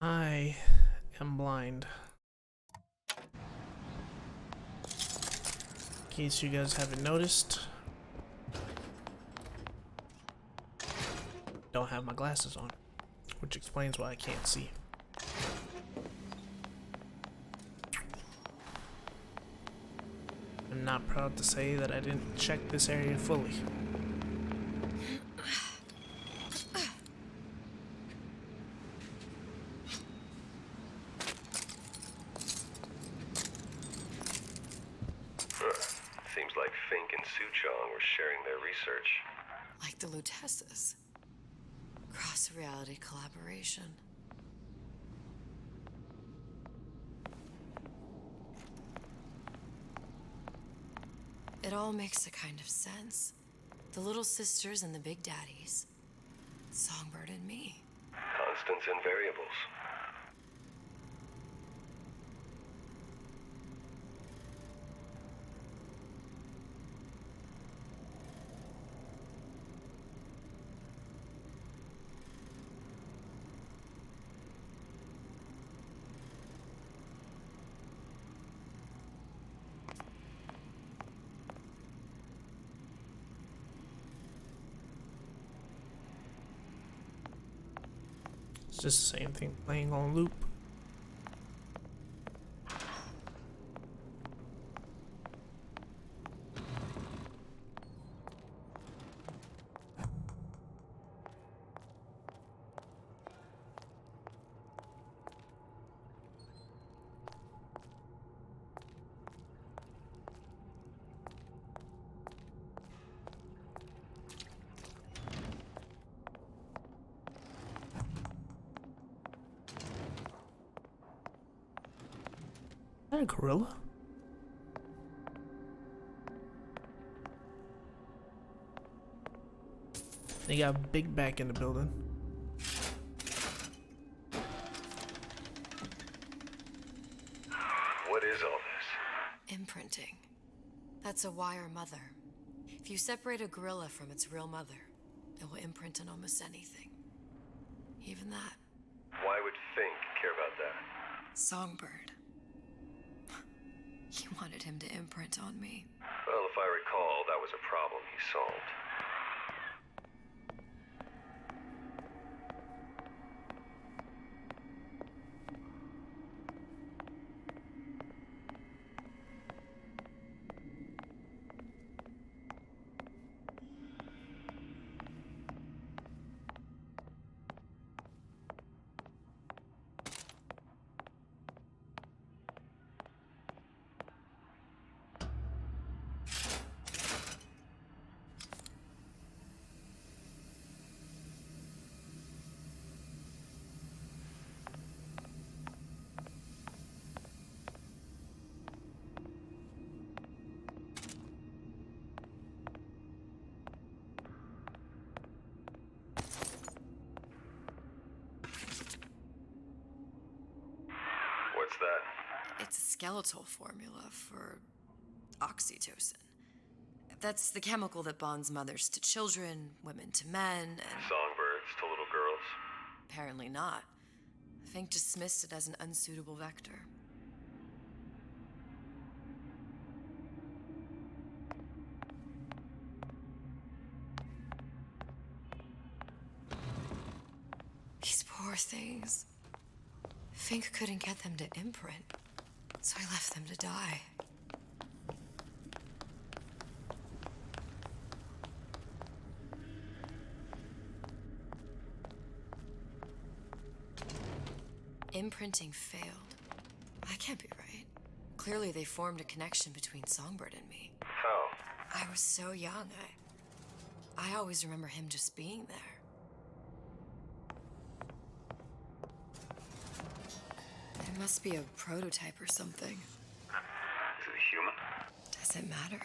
I am blind. In case you guys haven't noticed, don't have my glasses on, which explains why I can't see. I'm not proud to say that I didn't check this area fully. Seems like Fink and Suchong were sharing their research. Like the Lutesses. Cross-reality collaboration. It all makes a kind of sense. The little sisters and the big daddies. Songbird and me. Constants and variables. It's just the same thing playing on loop. Is that a gorilla? They got Big Back in the building. What is all this? Imprinting. That's a wire mother. If you separate a gorilla from its real mother, it will imprint on almost anything. Even that. Why would Fink care about that? Songbird. He wanted him to imprint on me. Well, if I recall, that was a problem he solved. What's that? It's a skeletal formula for oxytocin. That's the chemical that bonds mothers to children, women to men, and Songbirds to little girls. apparently not. Fink dismissed it as an unsuitable vector. These poor things. Fink couldn't get them to imprint, so I left them to die. Imprinting failed. That can't be right. Clearly they formed a connection between Songbird and me. How? I was so young, I always remember him just being there. It must be a prototype or something. Is it human? Does it matter?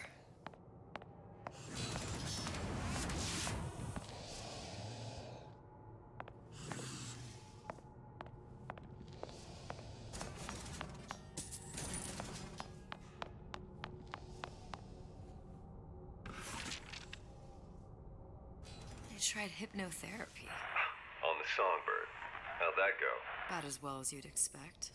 I tried hypnotherapy. On the Songbird. How'd that go? About as well as you'd expect.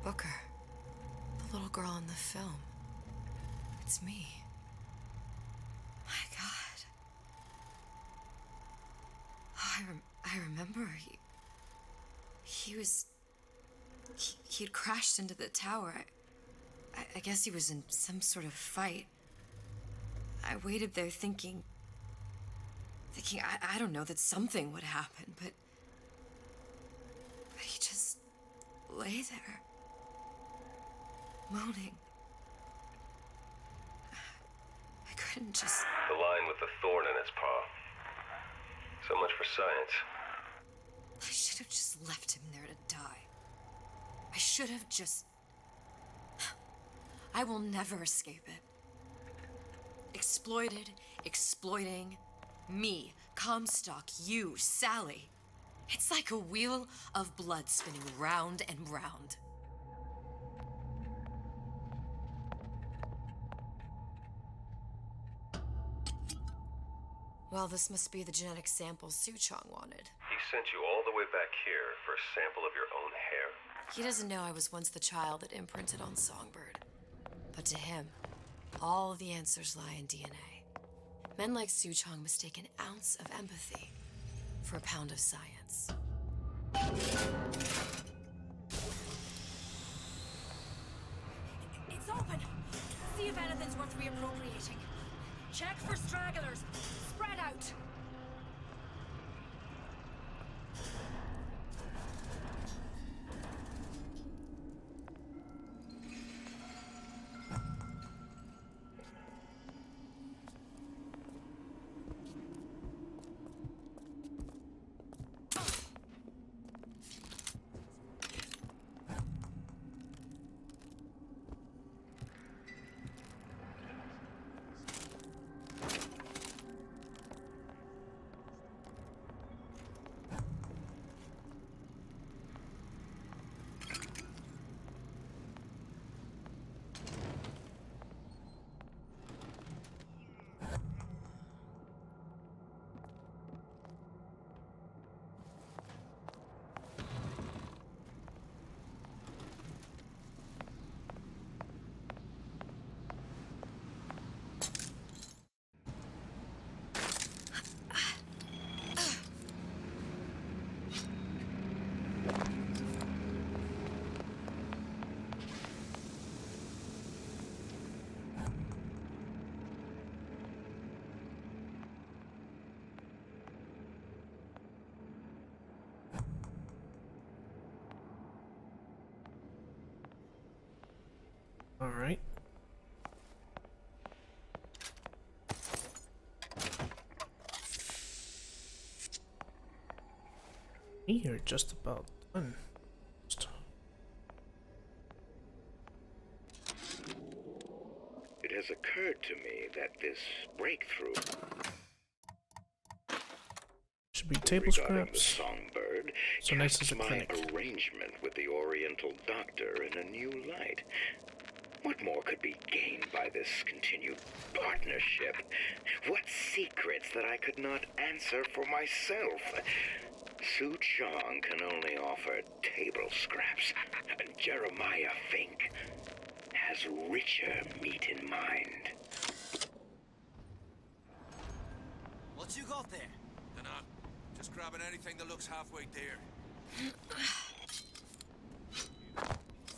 Booker. The little girl in the film. It's me. My God. Oh, I remember. He'd crashed into the tower. I guess he was in some sort of fight. I waited there thinking, I don't know, that something would happen, but he just lay there, moaning. I couldn't just... The line with the thorn in its paw. So much for science. I should have just left him there to die. I should have just... I will never escape it. Exploited, exploiting, me, Comstock, you, Sally. It's like a wheel of blood spinning round and round. Well, this must be the genetic sample Suchong wanted. He sent you all the way back here for a sample of your own hair? He doesn't know I was once the child that imprinted on Songbird. But to him, all the answers lie in DNA. Men like Suchong mistake an ounce of empathy for a pound of science. It's open. See if anything's worth reappropriating. Check for stragglers. Spread out. All right. We are just about done. It has occurred to me that this breakthrough Should be table regarding the scraps. songbird So nice casts as a my clinic. arrangement with the Oriental doctor in a new light. What more could be gained by this continued partnership? What secrets that I could not answer for myself? Su Chong can only offer table scraps, and Jeremiah Fink has richer meat in mind. What you got there? Dunno. Just grabbing anything that looks halfway there.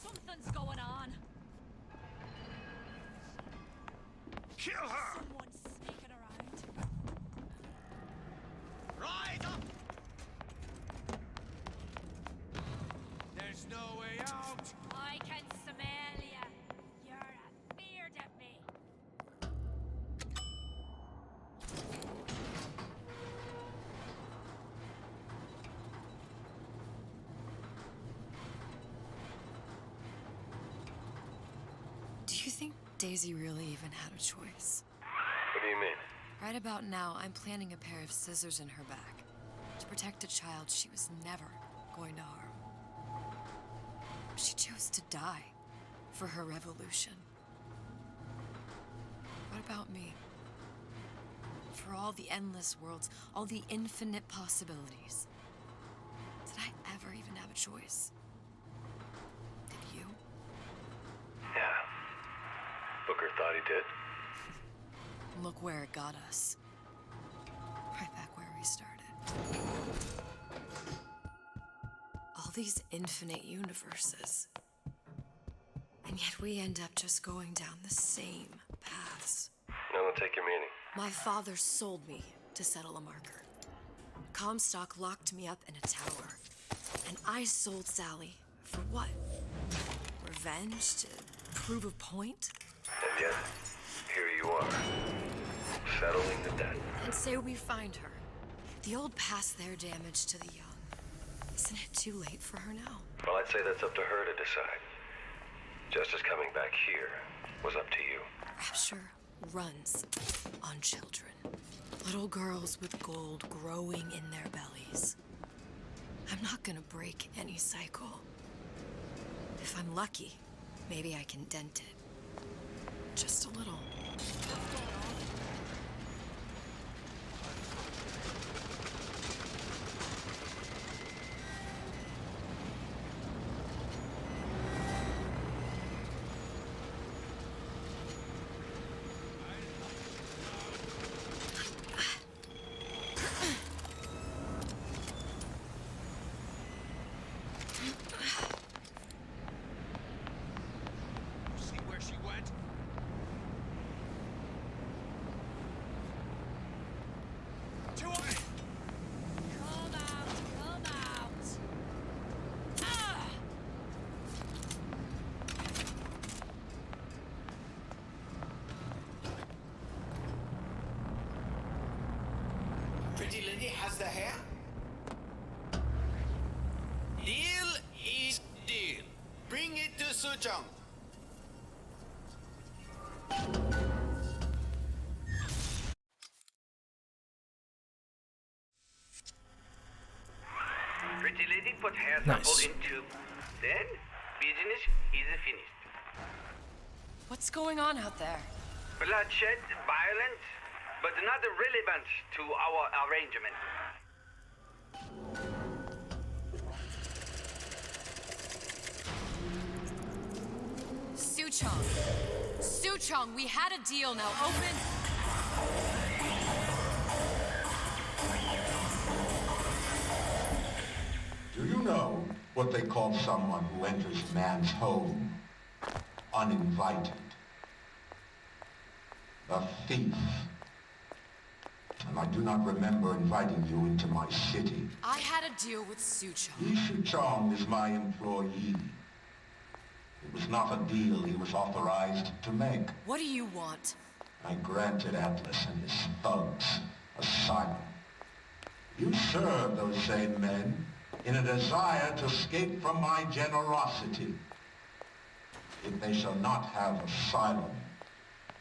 Something's going on. Kill her! Someone's sneaking around. Right up! There's no way out! I can smell ya. You're afeard of me. Do you think Daisy really even had a choice. What do you mean? Right about now, I'm planting a pair of scissors in her back to protect a child she was never going to harm. She chose to die for her revolution. What about me? For all the endless worlds, all the infinite possibilities. Did I ever even have a choice? Did you? Yeah. Booker thought he did. Look where it got us. Right back where we started. All these infinite universes. And yet we end up just going down the same paths. I don't take your meaning. My father sold me to settle a marker. Comstock locked me up in a tower. And I sold Sally for what? Revenge? To prove a point? And yet, here you are. Settling the debt. And say we find her. The old past their damage to the young. Isn't it too late for her now? Well, I'd say that's up to her to decide. Justice coming back here was up to you. Rapture runs on children. Little girls with gold growing in their bellies. I'm not gonna break any cycle. If I'm lucky, maybe I can dent it. Just a little. See where she went? Two of them! Come out! Come out! Ah! Pretty lady has the hair? Deal is deal. Bring it to Suchong. Pretty lady put hair Nice. sample in tube. Then, business is finished. What's going on out there? Bloodshed, violence, but not relevant to our arrangement. Suchong. Suchong, we had a deal. Now open. Do you know what they call someone who enters man's home uninvited? A thief. And I do not remember inviting you into my city. I had a deal with Suchong. Li Chong is my employee. It was not a deal he was authorized to make. What do you want? I granted Atlas and his thugs asylum. You serve those same men in a desire to escape from my generosity. If they shall not have asylum,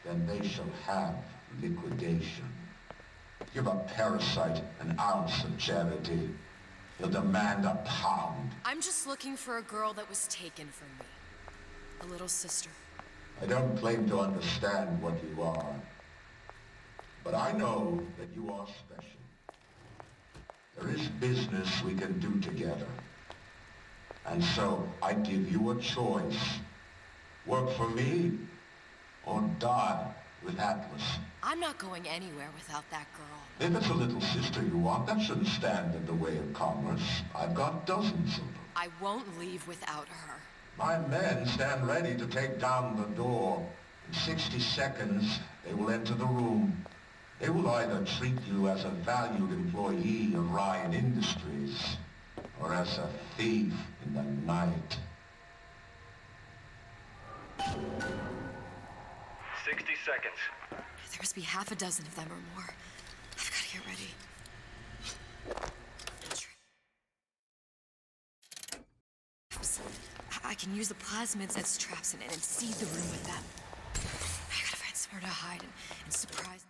then they shall have liquidation. Give a parasite an ounce of charity. He'll demand a pound. I'm just looking for a girl that was taken from me. A little sister. I don't claim to understand what you are, but I know that you are special. There is business we can do together. And so I give you a choice. Work for me or die with Atlas. I'm not going anywhere without that girl. If it's a little sister you want, that shouldn't stand in the way of commerce. I've got dozens of them. I won't leave without her. My men stand ready to take down the door. In 60 seconds, they will enter the room. They will either treat you as a valued employee of Ryan Industries, or as a thief in the night. 60 seconds. There must be half a dozen of them or more. I've got to get ready. Traps. I can use the plasmids as traps and seed the room with them. I gotta find somewhere to hide and surprise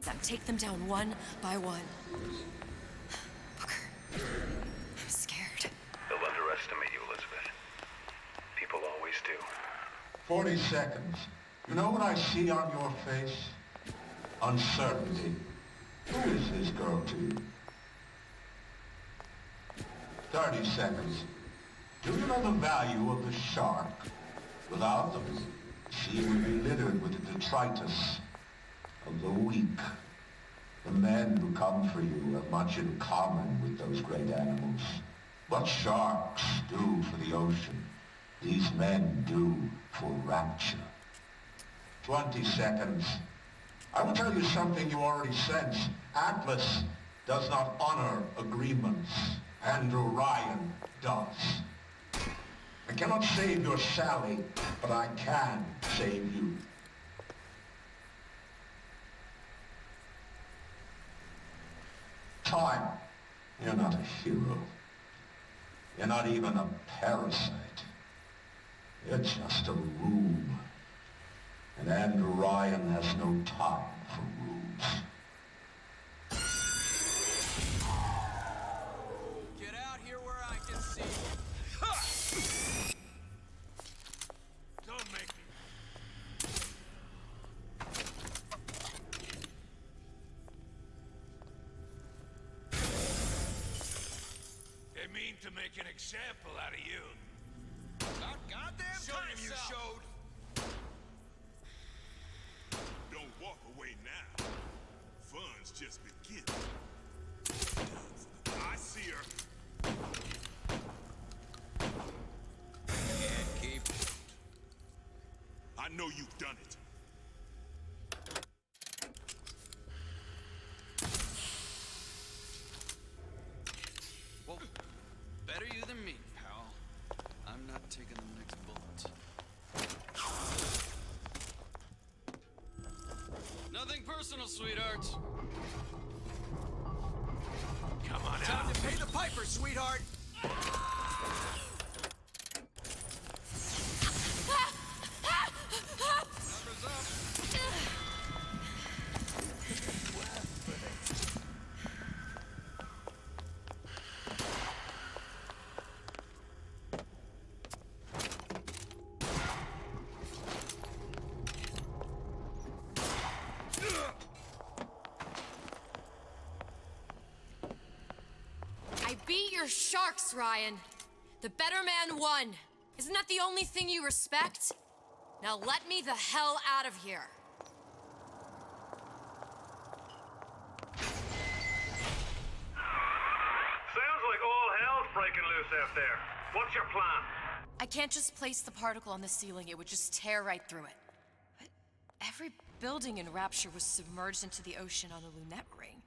them. Take them down one by one. Booker, I'm scared. They'll underestimate you, Elizabeth. People always do. 40 seconds. You know what I see on your face? Uncertainty. Who is this girl to you? 30 seconds. Do you know the value of the shark? Without them, the sea would be littered with the detritus of the weak. The men who come for you have much in common with those great animals. What sharks do for the ocean, these men do for rapture. 20 seconds. I will tell you something you already sense. Atlas does not honor agreements. Andrew Ryan does. I cannot save your Sally, but I can save you. Time. You're not a hero. You're not even a parasite. You're just a room. And Andrew Ryan has no time for rooms. Get out here where I can see you. Ha! Don't make me. They mean to make an example out of you. About goddamn time you showed. Don't walk away now. Fun's just beginning. I see her. Can't keep. I know you've done it. Well, better you than me, pal. I'm not taking the next bullet. Nothing personal, sweetheart. Come on Time out. to pay the piper, sweetheart. Numbers up. I beat your sharks, Ryan. The better man won. Isn't that the only thing you respect? Now let me the hell out of here. Sounds like all hell's breaking loose out there. What's your plan? I can't just place the particle on the ceiling. It would just tear right through it. But every building in Rapture was submerged into the ocean on the Lunette ring,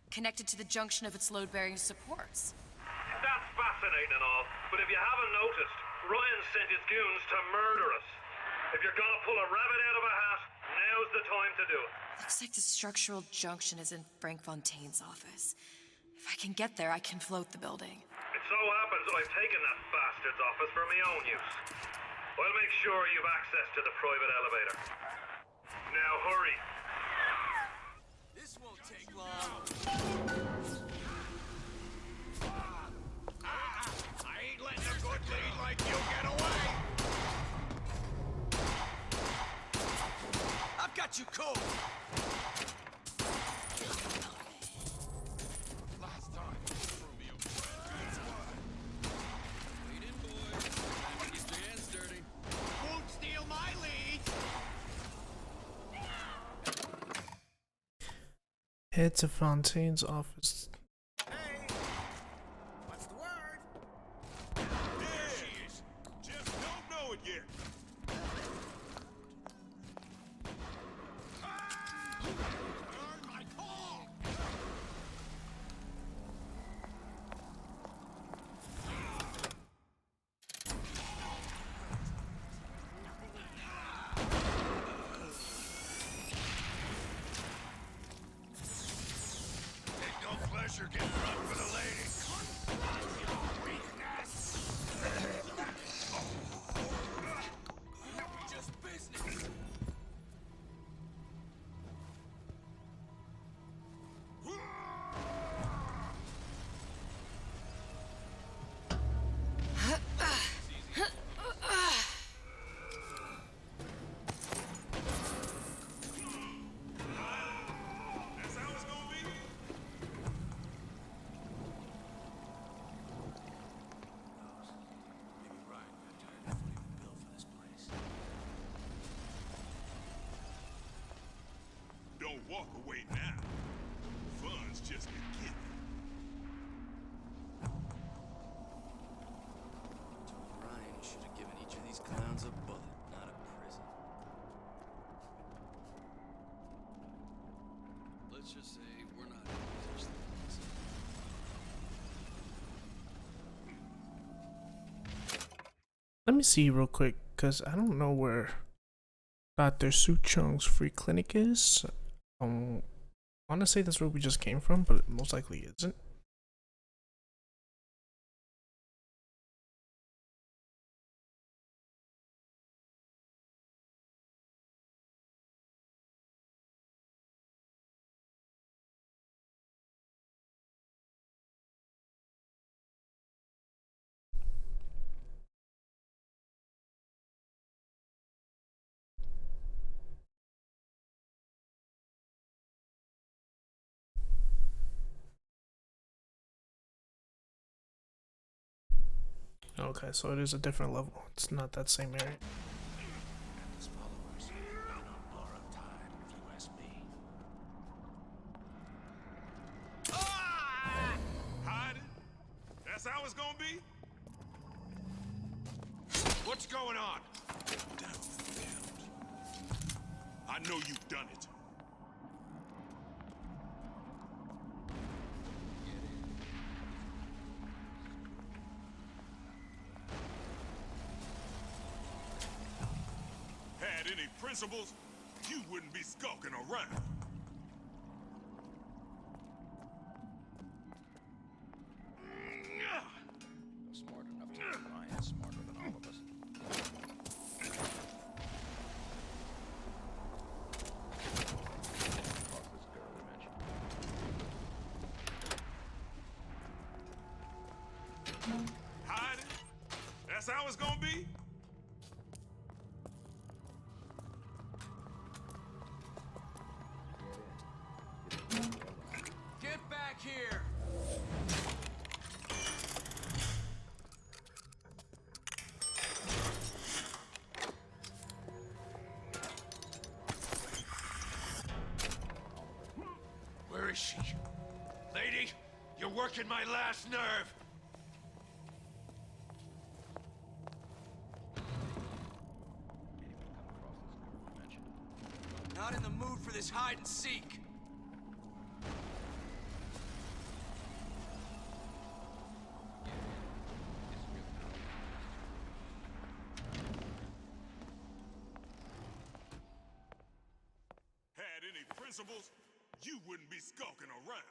connected to the junction of its load-bearing supports. That's fascinating and all, but if you haven't noticed, Ryan sent his goons to murder us. If you're gonna pull a rabbit out of a hat, now's the time to do it. Looks like the structural junction is in Frank Fontaine's office. If I can get there, I can float the building. It so happens I've taken that bastard's office for my own use. I'll make sure you've access to the private elevator. Now hurry. This won't take long. I ain't letting a good lead like you get away. I've got you cold. Last time, threw me a good squad. Lead in, boys. Time to get your hands dirty. Won't steal my lead. Head to Fontaine's office. Hey, what's the word? There she is. Just don't know it yet. Earn my call. Take no pleasure getting run for the lady. Confront your weakness. Just business. walk away now. Fun's just beginning. Ryan should have given each of these clowns a bullet, not a prison. Let's just say we're not able to touch the police. Let me see real quick, because I don't know where Dr. Suchong's free clinic is. I want to say that's where we just came from, but it most likely isn't. Okay, so it is a different level. It's not that same area. His followers been on borrowed time, if you ask me. Hiding? That's how it's gonna be? What's going on? Damn. I know you've done it. Had any principles, you wouldn't be skulking around. I'm smart enough to know Ryan's smarter than all of us. This girl he mentioned. Hiding? That's how it's gonna be? Get back here! Where is she? Lady, you're working my last nerve. Not in the mood for this hide and seek. Had any principles, you wouldn't be skulking around.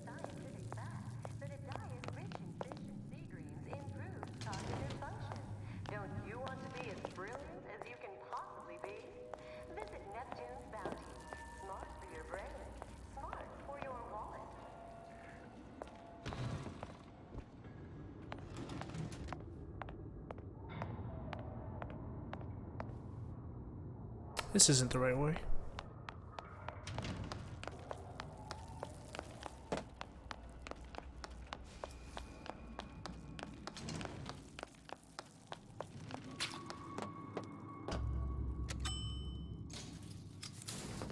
Scientific fact that a diet rich in fish and sea greens improves cognitive function. Don't you want to be as brilliant as you can possibly be? Visit Neptune's Bounty. Smart for your brain, smart for your wallet. This isn't the right way.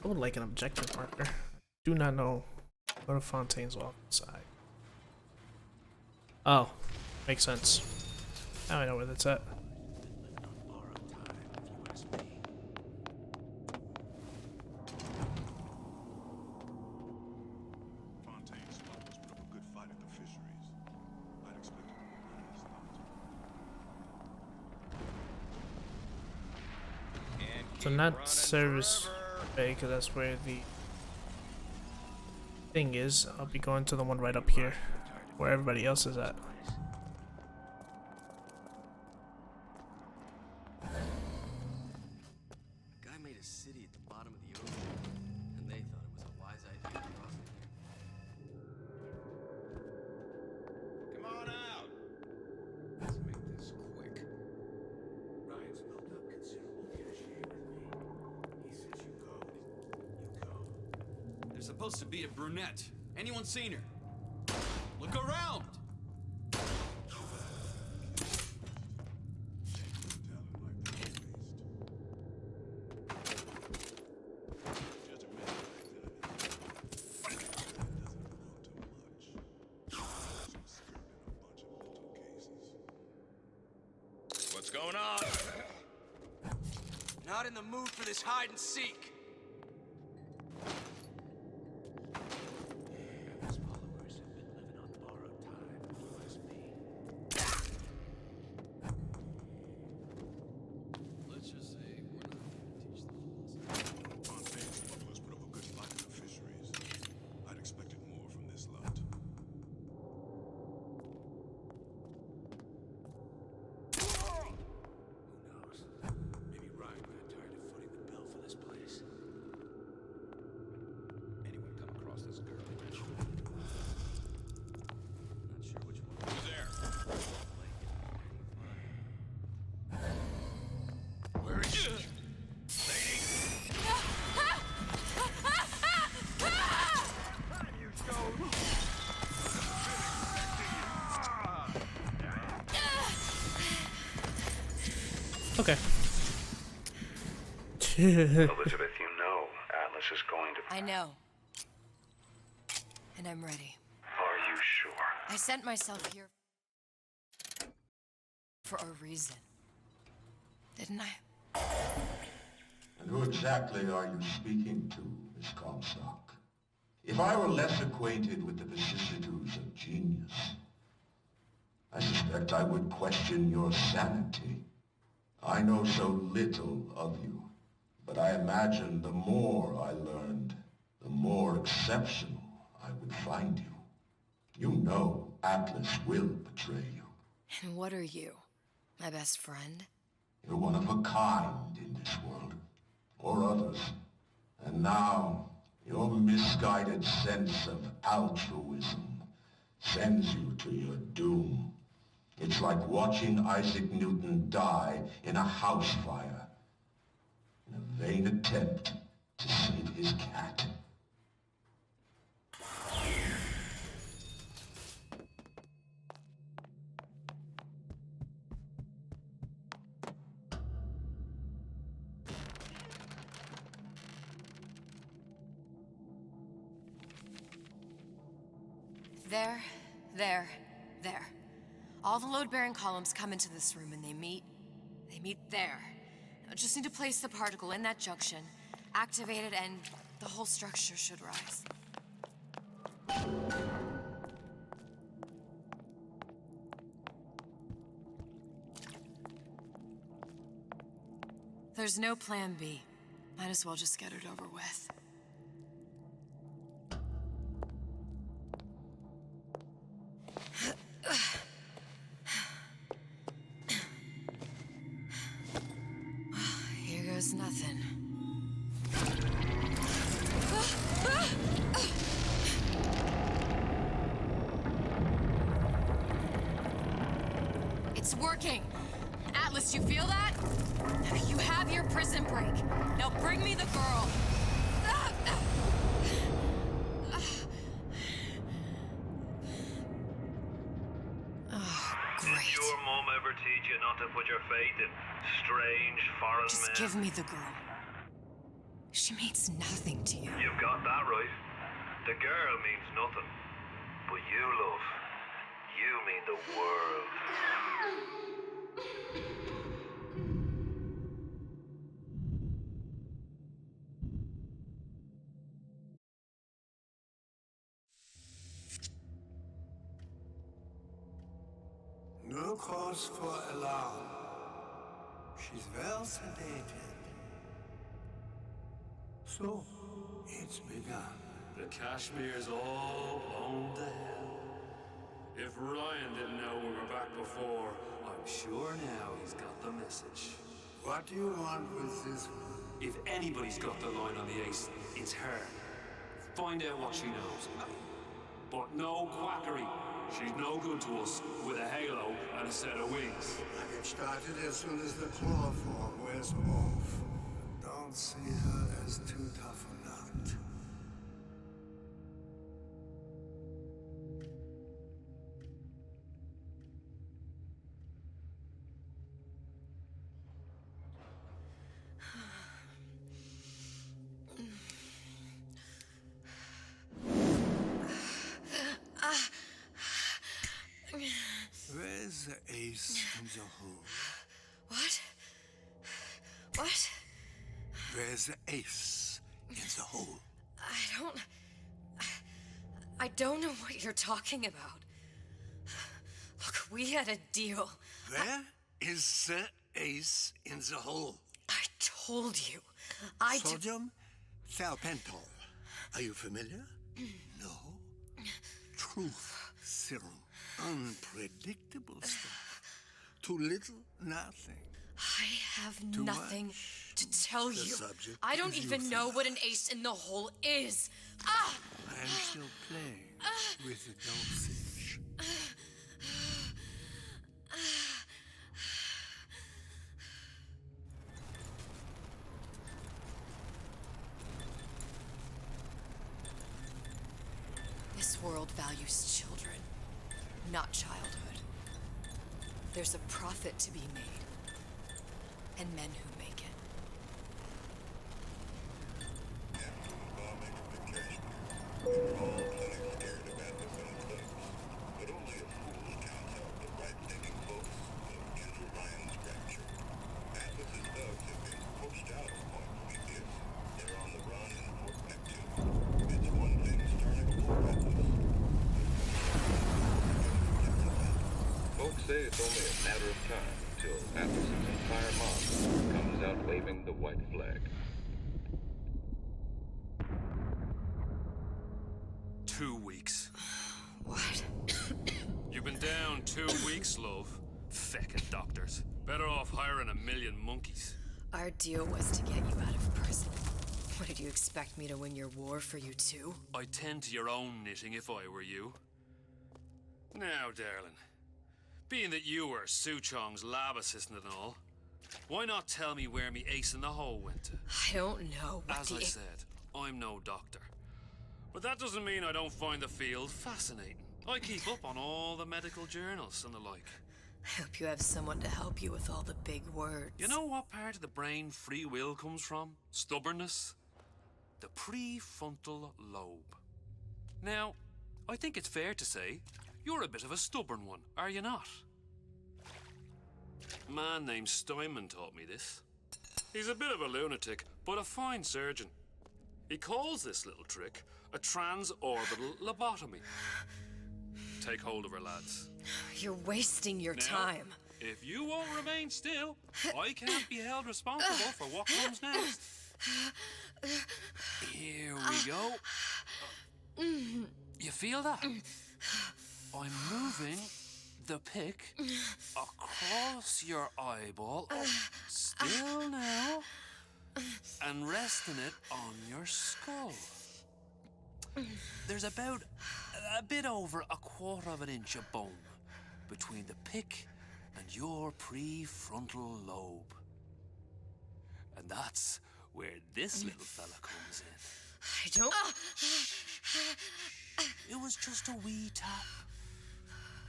I would like an objective marker. Do not know what a Fontaine's off the side. Oh, makes sense. Now I know where that's at. Borrowed time, if you ask me. Fontaine's smugglers put up a good fight at the fisheries. I'd expect him to run his lot. So not service bay, because that's where the thing is. I'll be going to the one right up here, where everybody else is at. A guy made a city at the bottom of the ocean, and they thought it was a wise idea to cross it. Come on out. Let's make this quick. Ryan's built up considerable cash here. supposed to be a brunette. Anyone seen her? Look around! What's going on? Not in the mood for this hide and seek. His followers have been living on borrowed time, must be. Let's just say we're not going to teach them a lesson. Fontaine smugglers put up a good fight in the fisheries. I'd expected more from this lot. Who knows? Maybe Ryan got tired of footing the bill for this place. Anyone come across this girl he mentioned? Not sure which one. Who's there? Where is she? Okay. Elizabeth, you know Atlas is going to... I know. And I'm ready. Are you sure? I sent myself here for a reason. Didn't I? And who exactly are you speaking to, Miss Comstock? If I were less acquainted with the vicissitudes of genius, I suspect I would question your sanity. I know so little of you, but I imagine the more I learned, the more exceptional I would find you. You know Atlas will betray you. And what are you? My best friend? You're one of a kind in this world, or others. And now, your misguided sense of altruism sends you to your doom. It's like watching Isaac Newton die in a house fire, in a vain attempt to save his cat. There. All the load-bearing columns come into this room and they meet there. Now just need to place the particle in that junction, activate it, and the whole structure should rise. There's no plan B. Might as well just get it over with. Here goes nothing. It's working! Atlas, you feel that? You have your prison break. Now bring me the girl. Oh, great. Did your mom ever teach you not to put your faith in strange foreign Just men? give me the girl. She means nothing to you. You've got that right. The girl means nothing. But you, love, you mean the world. No cause for alarm. She's well sedated. So, it's begun. The Kashmir's all blown to hell. If Ryan didn't know we were back before, I'm sure now he's got the message. What do you want with this one? If anybody's got the line on the ace, it's her. Find out what she knows. But no quackery. She's no good to us with a halo and a set of wings. I get started as soon as the chloroform wears off. Don't see her as too tough a nut. Where's the ace in the hole? What? What? Where's the ace in the hole? I don't know what you're talking about. Look, we had a deal. Where is the ace in the hole? I told you. Sodium thiopental. Are you familiar? No. Truth serum. Unpredictable stuff. Too little, nothing. I have Too nothing much. to tell The you. subject I don't is even know euthanasia. what an ace in the hole is. Ah! I am still playing with the dosage. This world values children, not childhood. There's a profit to be made, and men who make it. Folks say it's only a matter of time until Atlas's entire mob comes out waving the white flag. 2 weeks. What? You've been down 2 weeks, love. Feckin' doctors. Better off hiring a million monkeys. Our deal was to get you out of prison. What, did you expect me to win your war for you too? I'd tend to your own knitting if I were you. Now, darling, being that you were Suchong's lab assistant and all, why not tell me where me ace in the hole went to? I don't know what As the... I said, I'm no doctor. But that doesn't mean I don't find the field fascinating. I keep up on all the medical journals and the like. I hope you have someone to help you with all the big words. You know what part of the brain free will comes from? Stubbornness? The prefrontal lobe. Now, I think it's fair to say you're a bit of a stubborn one, are you not? A man named Steinman taught me this. He's a bit of a lunatic, but a fine surgeon. He calls this little trick a transorbital lobotomy. Take hold of her, lads. You're wasting your Now, time. If you won't remain still, I can't be held responsible for what comes next. Here we go. You feel that? I'm moving the pick across your eyeball, still now, and resting it on your skull. There's about a bit over 1/4 of an inch of bone between the pick and your prefrontal lobe. And that's where this little fella comes in. I don't... It was just a wee tap.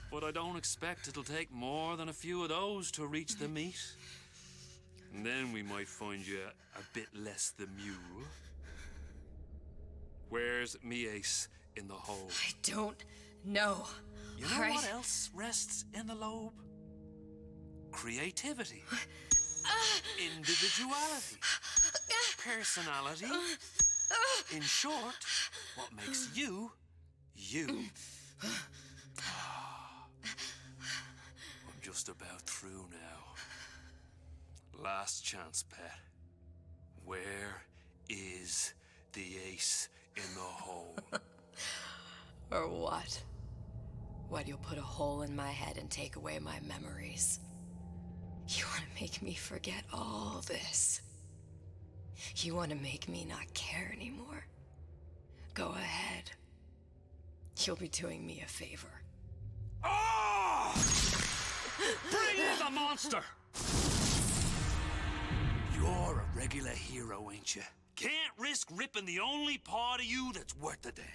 But I don't expect it'll take more than a few of those to reach the meat. And then we might find you a bit less the mule. Where's me ace in the hole? I don't know. You know what else rests in the lobe? Creativity. Individuality. Personality. In short, what makes you, you. I'm just about through now. Last chance, pet. Where is the ace in the hole? Or what? What, you'll put a hole in my head and take away my memories? You want to make me forget all this? You want to make me not care anymore? Go ahead. You'll be doing me a favor. Ah! Bring in the monster! You're a regular hero, ain't you? Can't risk ripping the only part of you that's worth a damn.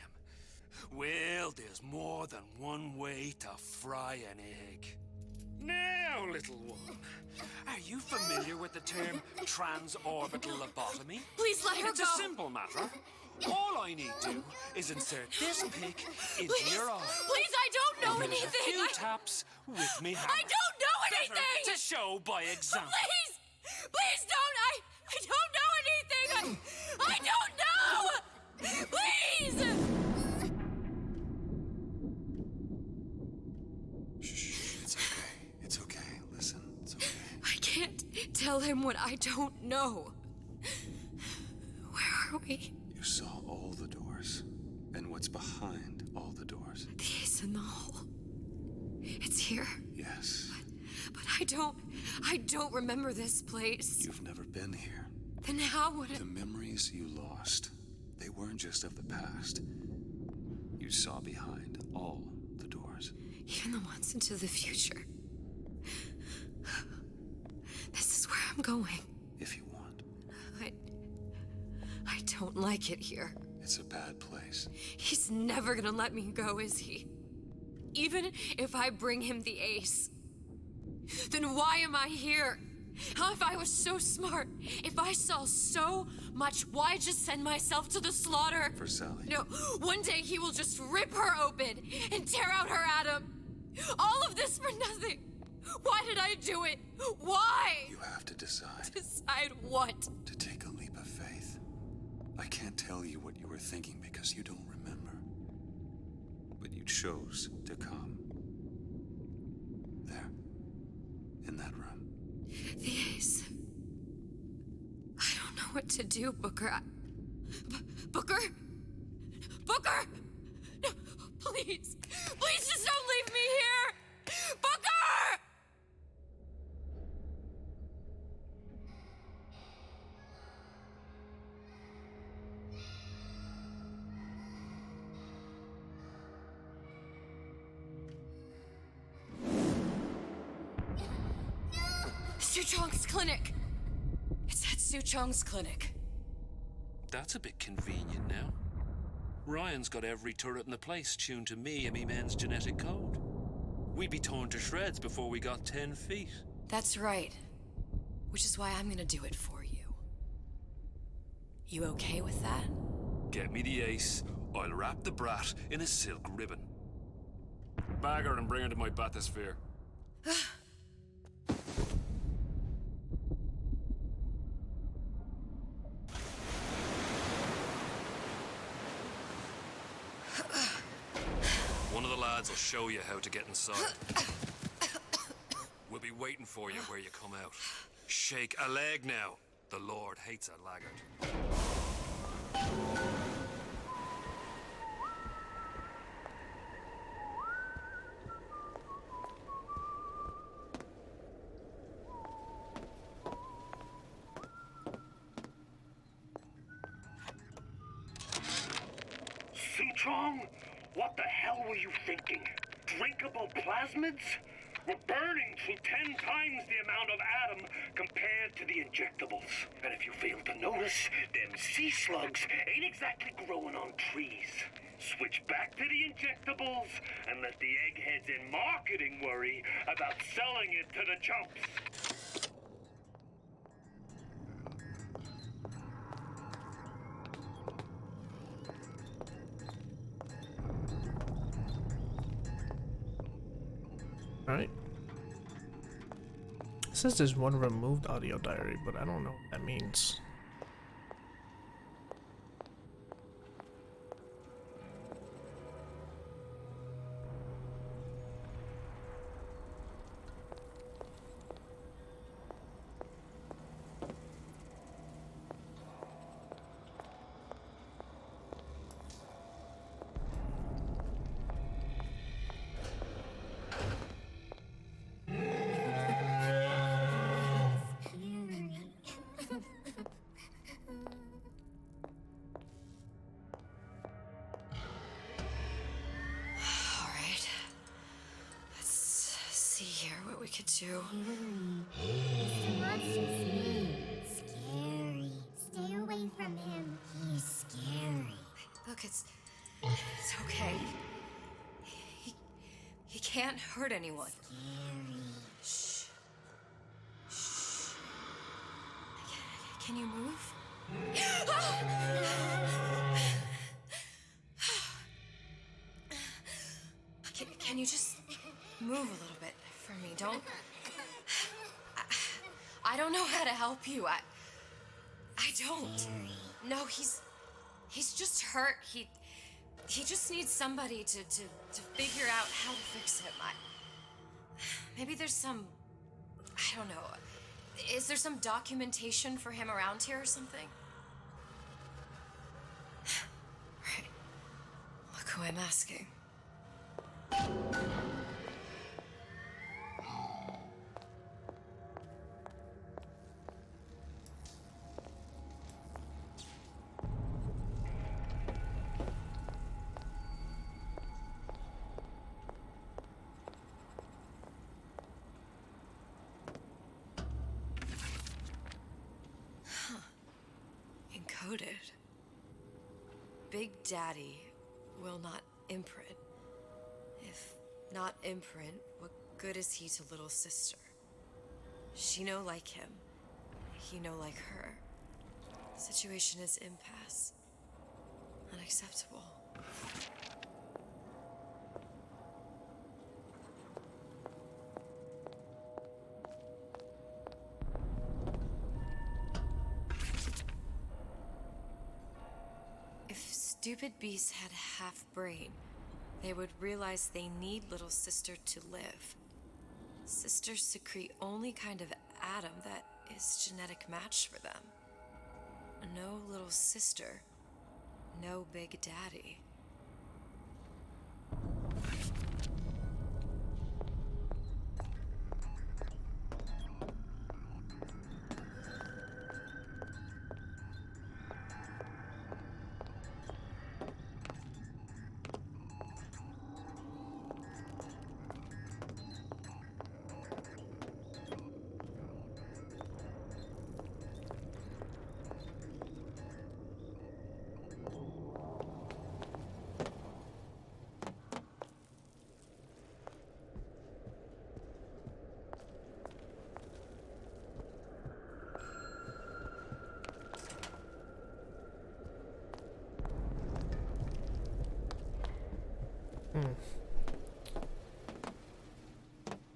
Well, there's more than one way to fry an egg. Now, little one, are you familiar with the term transorbital lobotomy? Please let her It's go. a simple matter. All I need to do is insert this pick into your arm. Please, I don't know And give it anything. a few taps with me hammer. I don't know anything. Better to show by example. Please don't. I don't know anything. I don't know. Please. Shh, it's okay. It's okay. Listen, it's okay. I can't tell him what I don't know. Where are we? You saw all the doors. And what's behind all the doors? The ace in the hole. It's here. Yes. But I don't remember this place. You've never been here. Then how would it? The memories you lost, they weren't just of the past. You saw behind all the doors. Even the ones into the future. This is where I'm going. If you want. I don't like it here. It's a bad place. He's never gonna let me go, is he? Even if I bring him the ace. Then why am I here? How if I was so smart? If I saw so much, why just send myself to the slaughter? For Sally. No, one day he will just rip her open and tear out her atom. All of this for nothing. Why did I do it? Why? You have to decide. Decide what? To take a leap of faith. I can't tell you what you were thinking because you don't remember. But you chose to come. There. In that room. The ace. I don't know what to do, Booker. Booker? Booker! No, please. Please just don't leave me here! Booker! Suchong's clinic. It's at Suchong's clinic. That's a bit convenient now. Ryan's got every turret in the place tuned to me and me men's genetic code. We'd be torn to shreds before we got 10 feet. That's right. Which is why I'm gonna do it for you. You okay with that? Get me the ace, I'll wrap the brat in a silk ribbon. Bag her and bring her to my bathysphere. One of the lads will show you how to get inside. We'll be waiting for you where you come out. Shake a leg now. The Lord hates a laggard. Suchong? What the hell were you thinking? Drinkable plasmids? We're burning through 10 times the amount of atom compared to the injectables. And if you fail to notice, them sea slugs ain't exactly growing on trees. Switch back to the injectables and let the eggheads in marketing worry about selling it to the chumps. Alright. It says there's one removed audio diary, but I don't know what that means. Do. Mr. Monster's mean. Scary. Stay away from him. He's scary. Look, it's okay. He can't hurt anyone. Scary. Shh. Shh. Can you move? move a little bit for me. Don't. I don't know how to help you. I don't. No, he's just hurt. He just needs somebody to figure out how to fix him. Maybe there's some, I don't know. Is there some documentation for him around here or something? Right. Look who I'm asking. Encoded. Big Daddy will not imprint. If not imprint, what good is he to little sister? She no like him. He no like her. Situation is impasse. Unacceptable. If stupid beasts had half brain, they would realize they need little sister to live. Sisters secrete only kind of atom that is genetic match for them. No little sister, no Big Daddy.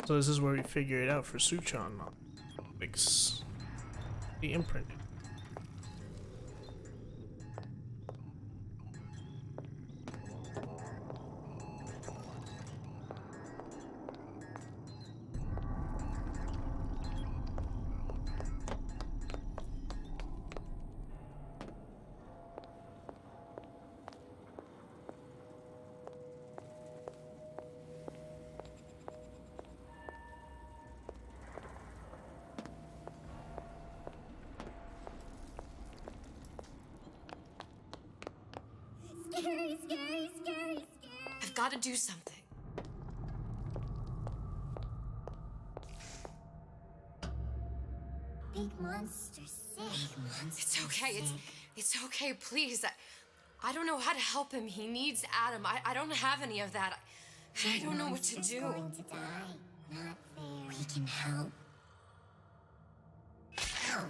So this is where we figure it out for Suchong. Fix the imprint. Scary, scary, scary, scary. I've got to do something. Big monster sick. It's okay. It's okay. Please. I don't know how to help him. He needs Adam. I don't have any of that. I don't know what to do. Going to die. Not fair. We can help. Help.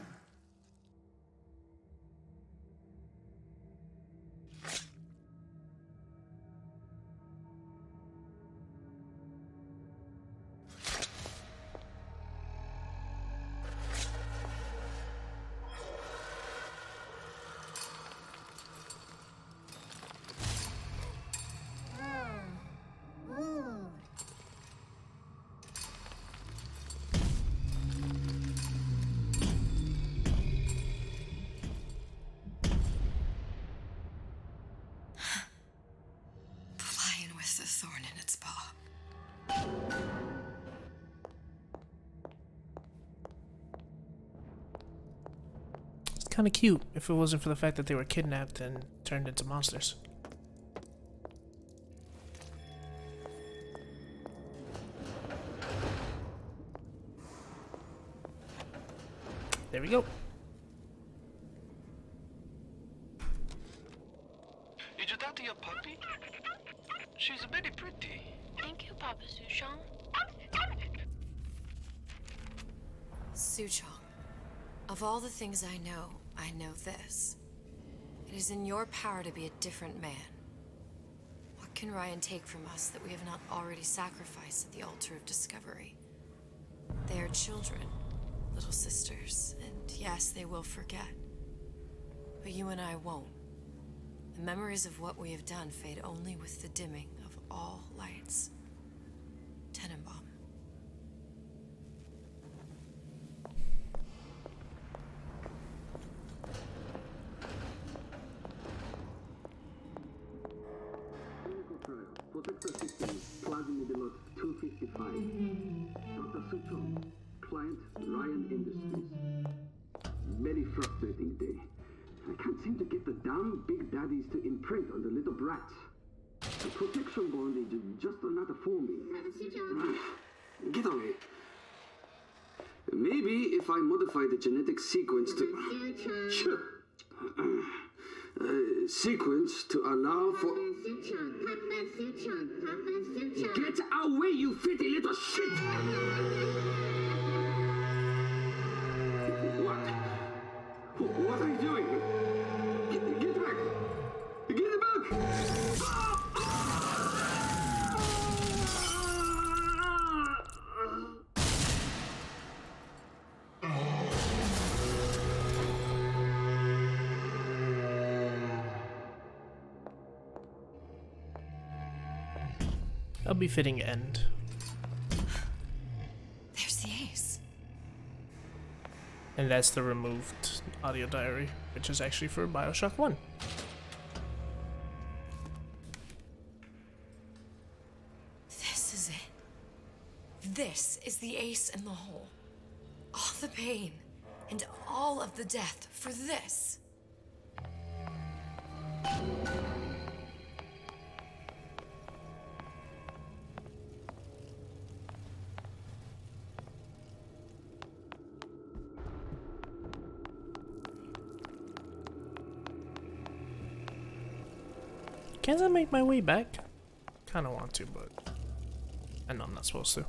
Ooh. The lion with the thorn in its paw. It's kind of cute if it wasn't for the fact that they were kidnapped and turned into monsters. There we go. Did you talk to your puppy? She's very pretty. Thank you, Papa Suchong. Suchong, of all the things I know this. It is in your power to be a different man. What can Ryan take from us that we have not already sacrificed at the altar of discovery? They are children, little sisters, and yes, they will forget. But you and I won't. The memories of what we have done fade only with the dimming of all lights. Tenenbaum. Protector system, plasmid alert 255. Dr. Suchong, client Ryan Industries. Very frustrating day. I can't seem to get the damn big daddies to imprint on the little brats. The protection bondage is just not forming. Get away. Maybe if I modify the genetic sequence to... Sure. Sequence to allow for... Get away, you filthy little shit! What? What are you doing? Get back! Get back! A befitting end. There's the ace. And that's the removed audio diary, which is actually for Bioshock 1. This is it. This is the ace in the hole. All the pain and all of the death for this. Can't I make my way back? Kinda want to, but I know I'm not supposed to.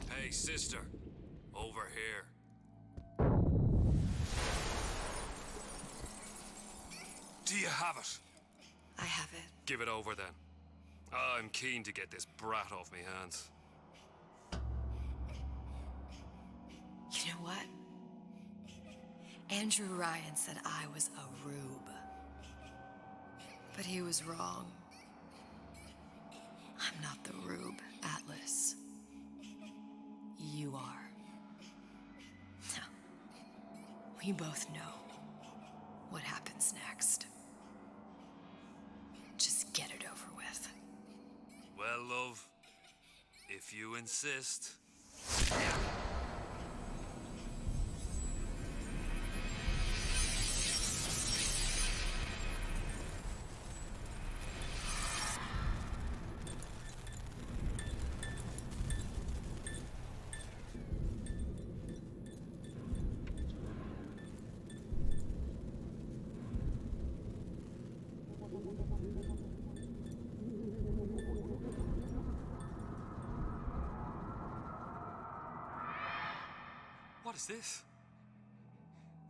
Hey, sister. Over here. Do you have it? I have it. Give it over then. I'm keen to get this brat off me hands. You know what? Andrew Ryan said I was a rube. But he was wrong. I'm not the rube, Atlas. You are. Now, we both know what happens next. Just get it over with. Well, love, if you insist. What is this?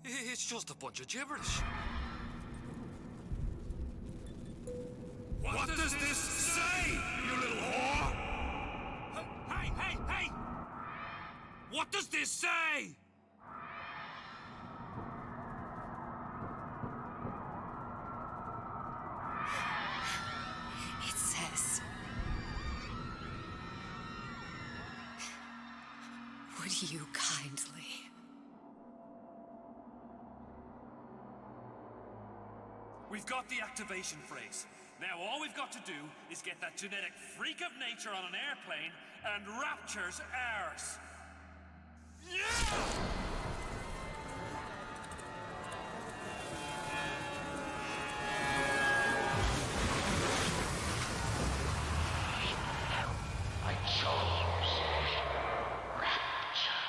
It's just a bunch of gibberish. What does this say, you little whore? Hey, hey, hey! What does this say? It says, would you kindly? We've got the activation phrase. Now all we've got to do is get that genetic freak of nature on an airplane, and Rapture's ours. Yeah! I chose Rapture.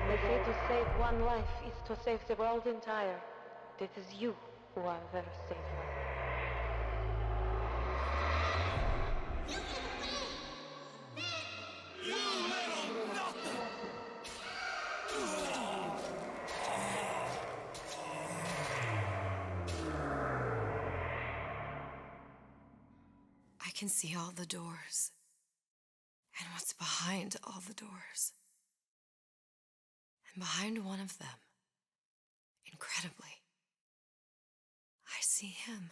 They say to save one life is to save the world entire. It is you who are their savior. I can see all the doors. And what's behind all the doors. And behind one of them, incredibly, I see him.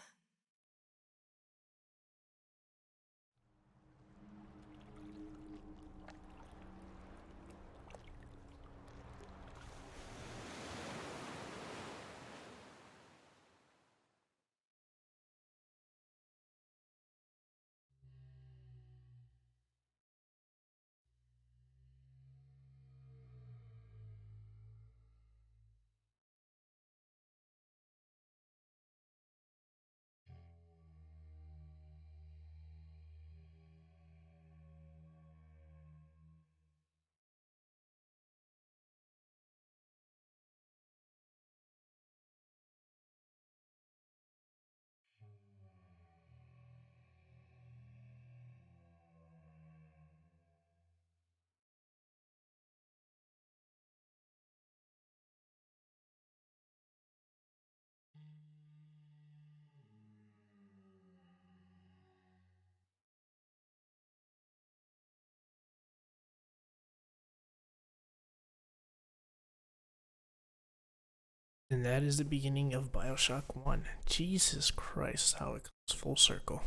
And that is the beginning of Bioshock 1. Jesus Christ, how it comes full circle.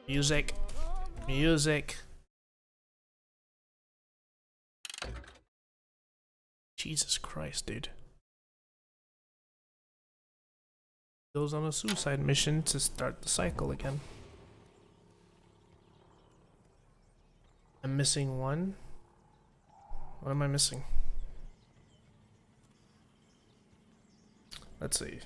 Music. Music. Jesus Christ, dude. Goes on a suicide mission to start the cycle again. I'm missing one. What am I missing? Let's see.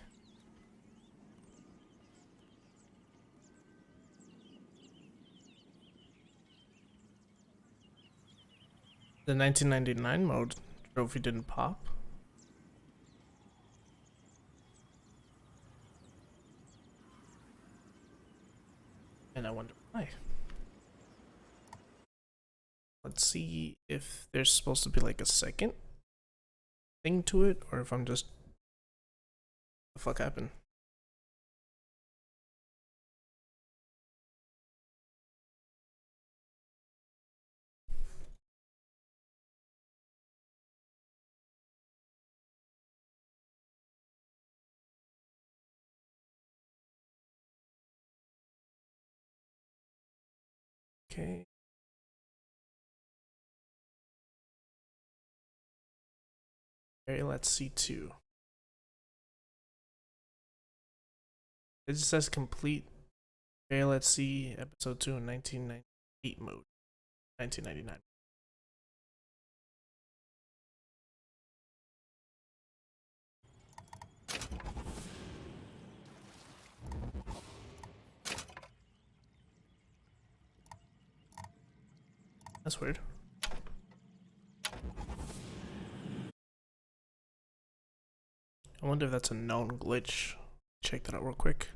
The 1999 mode trophy didn't pop. And I wonder why. Let's see if there's supposed to be like a second thing to it, or if I'm just... What the fuck happened? Okay. Okay, let's see two. It just says complete. Okay, let's see episode 2 in 1998 mode. 1999. That's weird. I wonder if that's a known glitch. Check that out real quick.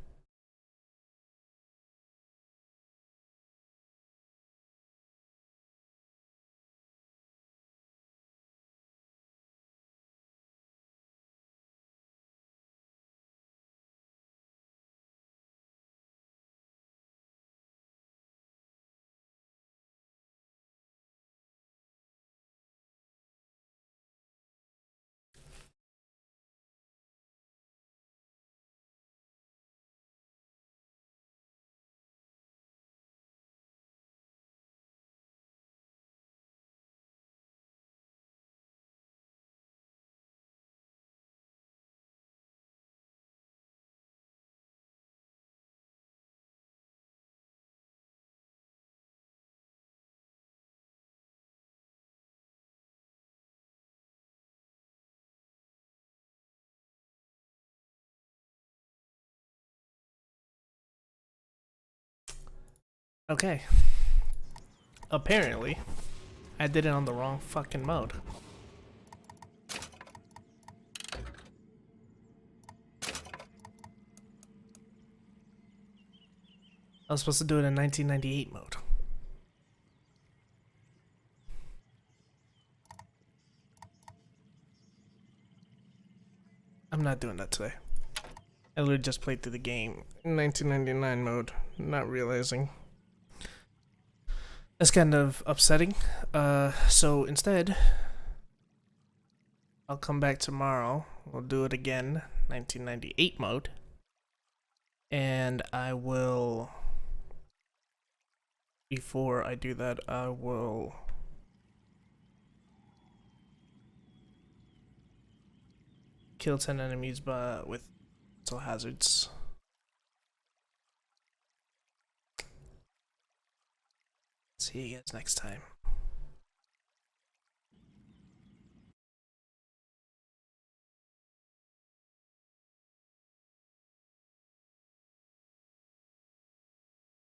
Okay. apparently, I did it on the wrong fucking mode. I was supposed to do it in 1998 mode. I'm not doing that today. I literally just played through the game in 1999 mode, not realizing. That's kind of upsetting. So instead, I'll come back tomorrow. We'll do it again, 1998 mode. And I will, before I do that, I will kill 10 enemies with mental hazards. See you guys next time.